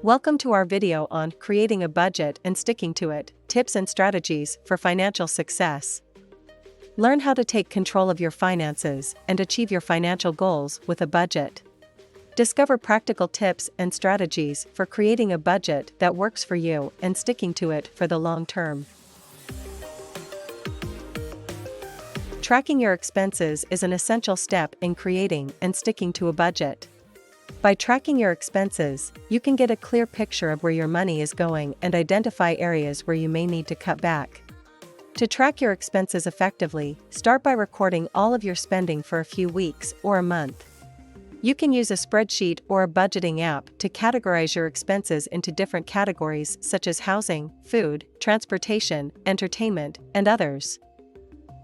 Welcome to our video on creating a budget and sticking to it, tips and strategies for financial success. Learn how to take control of your finances and achieve your financial goals with a budget. Discover practical tips and strategies for creating a budget that works for you and sticking to it for the long term. Tracking your expenses is an essential step in creating and sticking to a budget. By tracking your expenses, you can get a clear picture of where your money is going and identify areas where you may need to cut back. To track your expenses effectively, start by recording all of your spending for a few weeks or a month. You can use a spreadsheet or a budgeting app to categorize your expenses into different categories such as housing, food, transportation, entertainment, and others.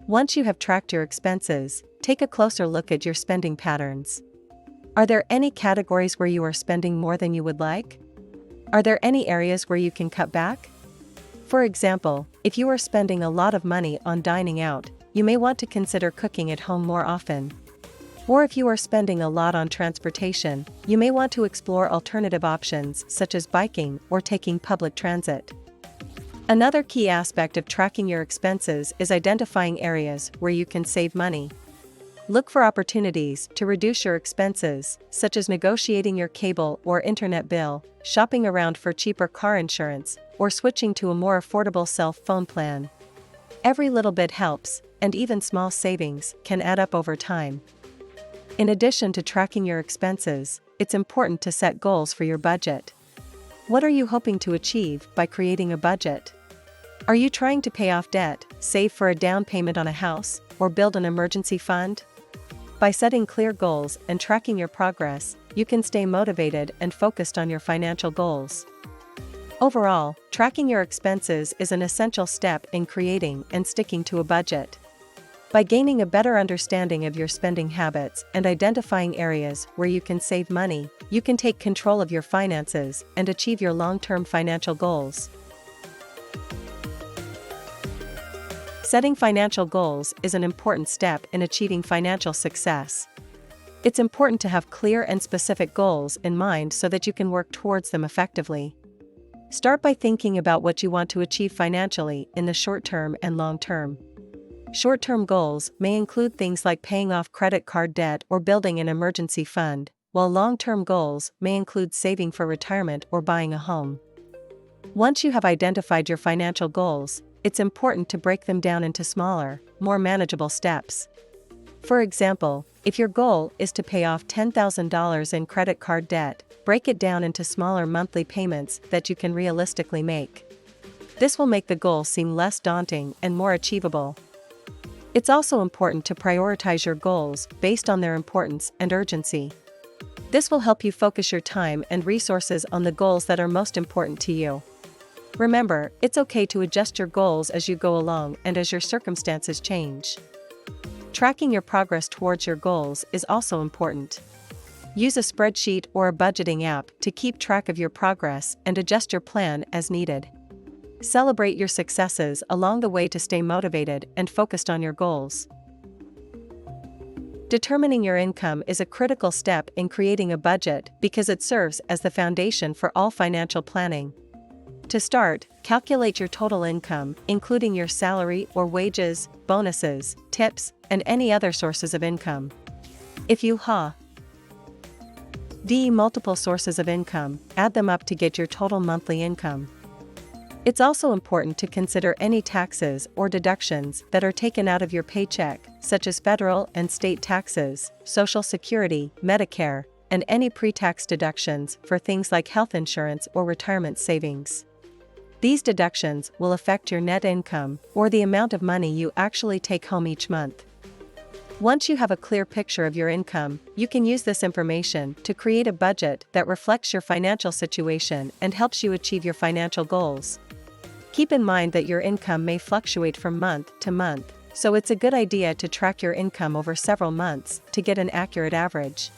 Once you have tracked your expenses, take a closer look at your spending patterns. Are there any categories where you are spending more than you would like? Are there any areas where you can cut back? For example, if you are spending a lot of money on dining out, you may want to consider cooking at home more often. Or if you are spending a lot on transportation, you may want to explore alternative options such as biking or taking public transit. Another key aspect of tracking your expenses is identifying areas where you can save money. Look for opportunities to reduce your expenses, such as negotiating your cable or internet bill, shopping around for cheaper car insurance, or switching to a more affordable cell phone plan. Every little bit helps, and even small savings can add up over time. In addition to tracking your expenses, it's important to set goals for your budget. What are you hoping to achieve by creating a budget? Are you trying to pay off debt, save for a down payment on a house, or build an emergency fund? By setting clear goals and tracking your progress, you can stay motivated and focused on your financial goals. Overall, tracking your expenses is an essential step in creating and sticking to a budget. By gaining a better understanding of your spending habits and identifying areas where you can save money, you can take control of your finances and achieve your long-term financial goals. Setting financial goals is an important step in achieving financial success. It's important to have clear and specific goals in mind so that you can work towards them effectively. Start by thinking about what you want to achieve financially in the short term and long term. Short-term goals may include things like paying off credit card debt or building an emergency fund, while long-term goals may include saving for retirement or buying a home. Once you have identified your financial goals, it's important to break them down into smaller, more manageable steps. For example, if your goal is to pay off $10,000 in credit card debt, break it down into smaller monthly payments that you can realistically make. This will make the goal seem less daunting and more achievable. It's also important to prioritize your goals based on their importance and urgency. This will help you focus your time and resources on the goals that are most important to you. Remember, it's okay to adjust your goals as you go along and as your circumstances change. Tracking your progress towards your goals is also important. Use a spreadsheet or a budgeting app to keep track of your progress and adjust your plan as needed. Celebrate your successes along the way to stay motivated and focused on your goals. Determining your income is a critical step in creating a budget because it serves as the foundation for all financial planning. To start, calculate your total income, including your salary or wages, bonuses, tips, and any other sources of income. If you have multiple sources of income, add them up to get your total monthly income. It's also important to consider any taxes or deductions that are taken out of your paycheck, such as federal and state taxes, Social Security, Medicare, and any pre-tax deductions for things like health insurance or retirement savings. These deductions will affect your net income or the amount of money you actually take home each month. Once you have a clear picture of your income, you can use this information to create a budget that reflects your financial situation and helps you achieve your financial goals. Keep in mind that your income may fluctuate from month to month, so it's a good idea to track your income over several months to get an accurate average.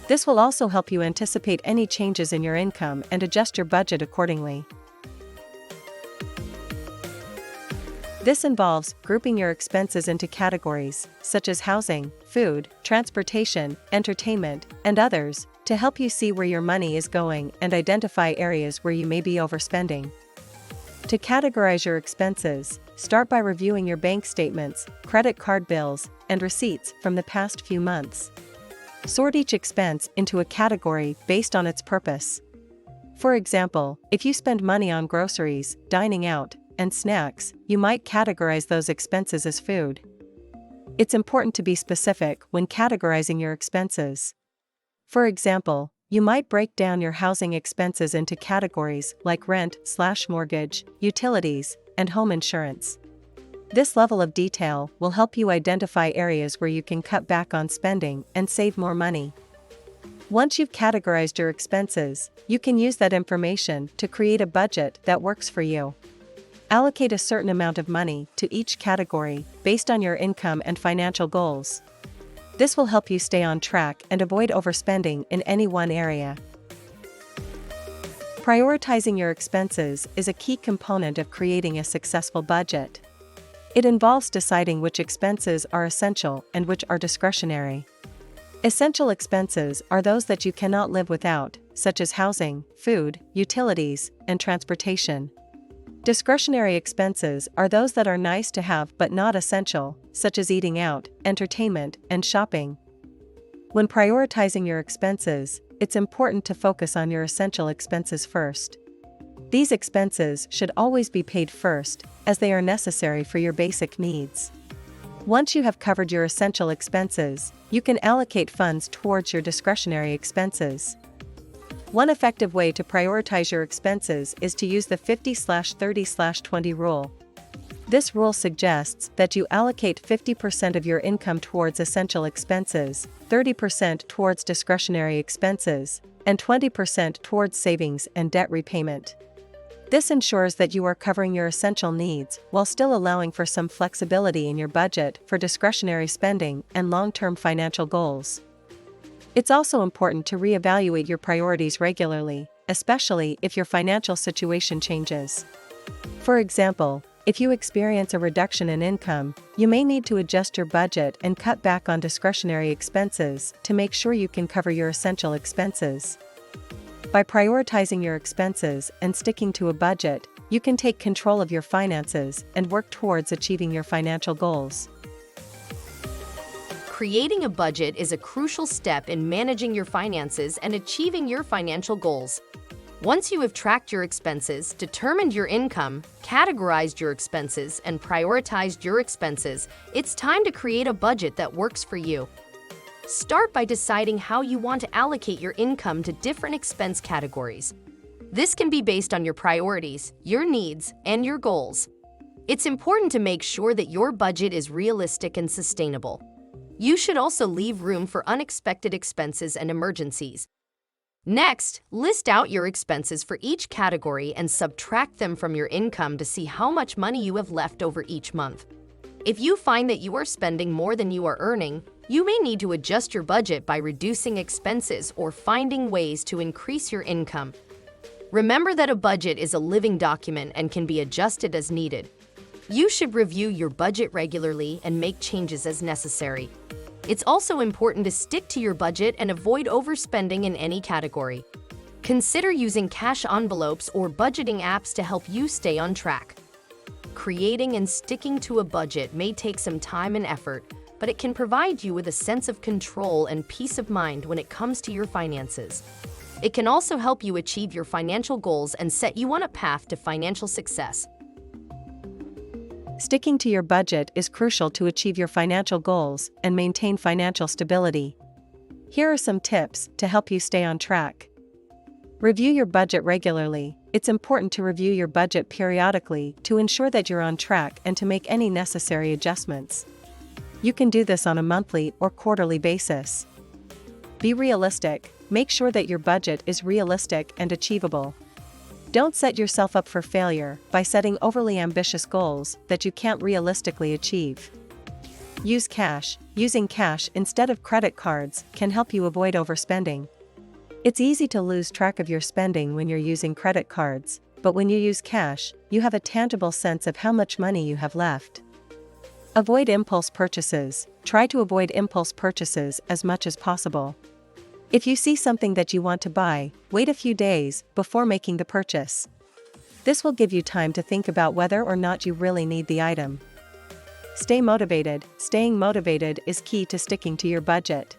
This will also help you anticipate any changes in your income and adjust your budget accordingly. This involves grouping your expenses into categories, such as housing, food, transportation, entertainment, and others, to help you see where your money is going and identify areas where you may be overspending. To categorize your expenses, start by reviewing your bank statements, credit card bills, and receipts from the past few months. Sort each expense into a category based on its purpose. For example, if you spend money on groceries, dining out, and snacks, you might categorize those expenses as food. It's important to be specific when categorizing your expenses. For example, you might break down your housing expenses into categories like rent/mortgage, utilities, and home insurance. This level of detail will help you identify areas where you can cut back on spending and save more money. Once you've categorized your expenses, you can use that information to create a budget that works for you. Allocate a certain amount of money to each category based on your income and financial goals. This will help you stay on track and avoid overspending in any one area. Prioritizing your expenses is a key component of creating a successful budget. It involves deciding which expenses are essential and which are discretionary. Essential expenses are those that you cannot live without, such as housing, food, utilities, and transportation. Discretionary expenses are those that are nice to have but not essential, such as eating out, entertainment, and shopping. When prioritizing your expenses, it's important to focus on your essential expenses first. These expenses should always be paid first, as they are necessary for your basic needs. Once you have covered your essential expenses, you can allocate funds towards your discretionary expenses. One effective way to prioritize your expenses is to use the 50/30/20 rule. This rule suggests that you allocate 50% of your income towards essential expenses, 30% towards discretionary expenses, and 20% towards savings and debt repayment. This ensures that you are covering your essential needs while still allowing for some flexibility in your budget for discretionary spending and long-term financial goals. It's also important to reevaluate your priorities regularly, especially if your financial situation changes. For example, if you experience a reduction in income, you may need to adjust your budget and cut back on discretionary expenses to make sure you can cover your essential expenses. By prioritizing your expenses and sticking to a budget, you can take control of your finances and work towards achieving your financial goals. Creating a budget is a crucial step in managing your finances and achieving your financial goals. Once you have tracked your expenses, determined your income, categorized your expenses, and prioritized your expenses, it's time to create a budget that works for you. Start by deciding how you want to allocate your income to different expense categories. This can be based on your priorities, your needs, and your goals. It's important to make sure that your budget is realistic and sustainable. You should also leave room for unexpected expenses and emergencies. Next, list out your expenses for each category and subtract them from your income to see how much money you have left over each month. If you find that you are spending more than you are earning, you may need to adjust your budget by reducing expenses or finding ways to increase your income. Remember that a budget is a living document and can be adjusted as needed. You should review your budget regularly and make changes as necessary. It's also important to stick to your budget and avoid overspending in any category. Consider using cash envelopes or budgeting apps to help you stay on track. Creating and sticking to a budget may take some time and effort, but it can provide you with a sense of control and peace of mind when it comes to your finances. It can also help you achieve your financial goals and set you on a path to financial success. Sticking to your budget is crucial to achieve your financial goals and maintain financial stability. Here are some tips to help you stay on track. Review your budget regularly. It's important to review your budget periodically to ensure that you're on track and to make any necessary adjustments. You can do this on a monthly or quarterly basis. Be realistic. Make sure that your budget is realistic and achievable. Don't set yourself up for failure by setting overly ambitious goals that you can't realistically achieve. Use cash. Using cash instead of credit cards can help you avoid overspending. It's easy to lose track of your spending when you're using credit cards, but when you use cash, you have a tangible sense of how much money you have left. Avoid impulse purchases. Try to avoid impulse purchases as much as possible. If you see something that you want to buy, wait a few days before making the purchase. This will give you time to think about whether or not you really need the item. Stay motivated. Staying motivated is key to sticking to your budget.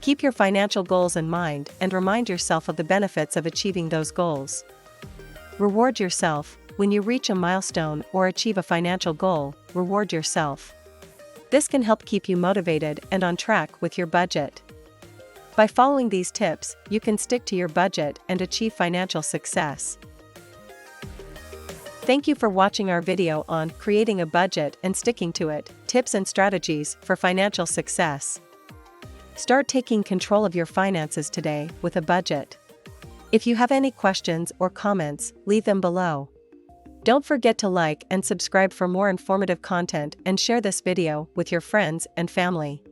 Keep your financial goals in mind and remind yourself of the benefits of achieving those goals. Reward yourself. When you reach a milestone or achieve a financial goal, reward yourself. This can help keep you motivated and on track with your budget. By following these tips, you can stick to your budget and achieve financial success. Thank you for watching our video on creating a budget and sticking to it, tips and strategies for financial success. Start taking control of your finances today with a budget. If you have any questions or comments, leave them below. Don't forget to like and subscribe for more informative content and share this video with your friends and family.